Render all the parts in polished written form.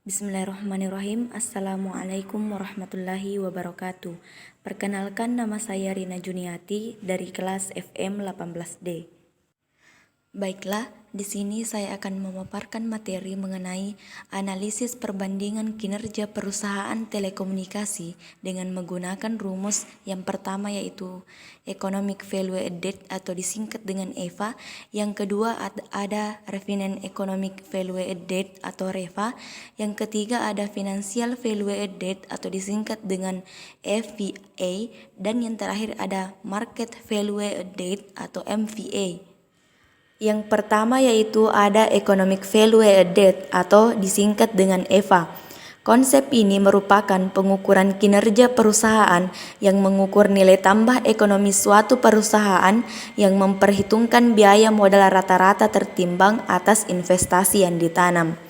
Bismillahirrahmanirrahim. Assalamualaikum warahmatullahi wabarakatuh. Perkenalkan, nama saya Rina Juniati dari kelas FM 18D. Baiklah, di sini saya akan memaparkan materi mengenai analisis perbandingan kinerja perusahaan telekomunikasi dengan menggunakan rumus yang pertama, yaitu Economic Value Added atau disingkat dengan EVA. Yang kedua ada Refinance Economic Value Added atau REVA. Yang ketiga ada Financial Value Added atau disingkat dengan FVA. Dan yang terakhir ada Market Value Added atau MVA. Yang pertama yaitu ada Economic Value Added atau disingkat dengan EVA. Konsep ini merupakan pengukuran kinerja perusahaan yang mengukur nilai tambah ekonomi suatu perusahaan yang memperhitungkan biaya modal rata-rata tertimbang atas investasi yang ditanam.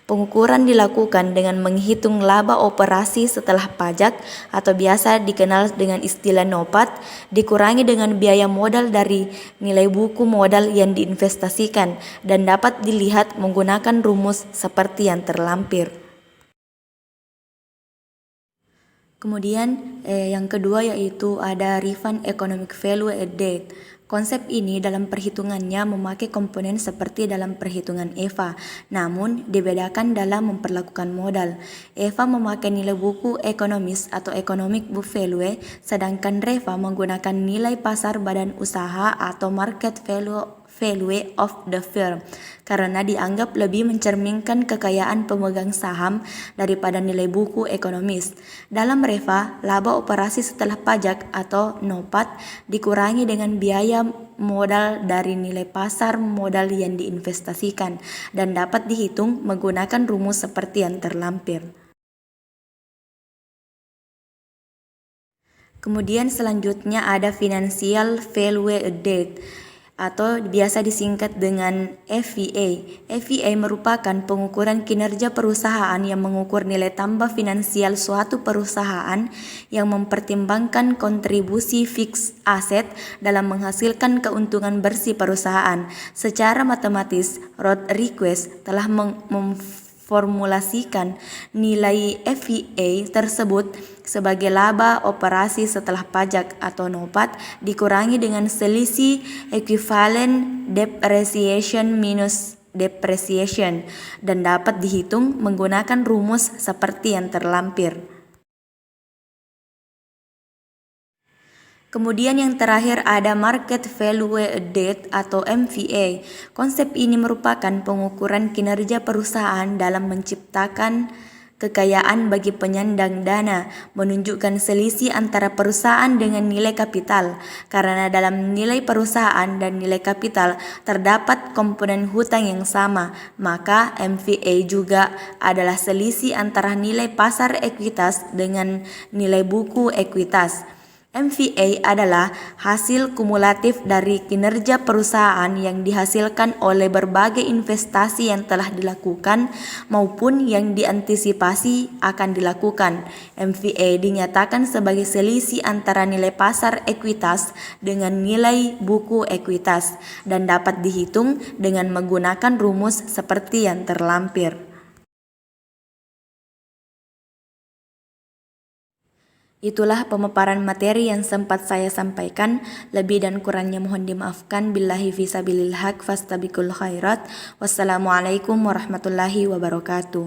Pengukuran dilakukan dengan menghitung laba operasi setelah pajak atau biasa dikenal dengan istilah NOPAT, dikurangi dengan biaya modal dari nilai buku modal yang diinvestasikan, dan dapat dilihat menggunakan rumus seperti yang terlampir. Kemudian yang kedua yaitu ada Refund Economic Value Added. Konsep ini dalam perhitungannya memakai komponen seperti dalam perhitungan EVA, namun dibedakan dalam memperlakukan modal. EVA memakai nilai buku ekonomis atau Economic Book Value, sedangkan REVA menggunakan nilai pasar badan usaha atau Market Value of the firm, karena dianggap lebih mencerminkan kekayaan pemegang saham daripada nilai buku ekonomis. Dalam REVA, laba operasi setelah pajak atau NOPAT dikurangi dengan biaya modal dari nilai pasar modal yang diinvestasikan dan dapat dihitung menggunakan rumus seperti yang terlampir. Kemudian selanjutnya ada Financial Value Added atau biasa disingkat dengan FVA. FVA merupakan pengukuran kinerja perusahaan yang mengukur nilai tambah finansial suatu perusahaan yang mempertimbangkan kontribusi fixed asset dalam menghasilkan keuntungan bersih perusahaan. Secara matematis, Rodriguez telah memformulasikan nilai FVA tersebut sebagai laba operasi setelah pajak atau NOPAT dikurangi dengan selisih equivalent depreciation minus depreciation dan dapat dihitung menggunakan rumus seperti yang terlampir. Kemudian yang terakhir ada Market Value Added atau MVA. Konsep ini merupakan pengukuran kinerja perusahaan dalam menciptakan kekayaan bagi penyandang dana, menunjukkan selisih antara perusahaan dengan nilai kapital. Karena dalam nilai perusahaan dan nilai kapital terdapat komponen hutang yang sama, maka MVA juga adalah selisih antara nilai pasar ekuitas dengan nilai buku ekuitas. MVA adalah hasil kumulatif dari kinerja perusahaan yang dihasilkan oleh berbagai investasi yang telah dilakukan maupun yang diantisipasi akan dilakukan. MVA dinyatakan sebagai selisih antara nilai pasar ekuitas dengan nilai buku ekuitas dan dapat dihitung dengan menggunakan rumus seperti yang terlampir. Itulah pemaparan materi yang sempat saya sampaikan. Lebih dan kurangnya mohon dimaafkan. Billahi fisabilil haq fastabiqul khairat. Wassalamualaikum warahmatullahi wabarakatuh.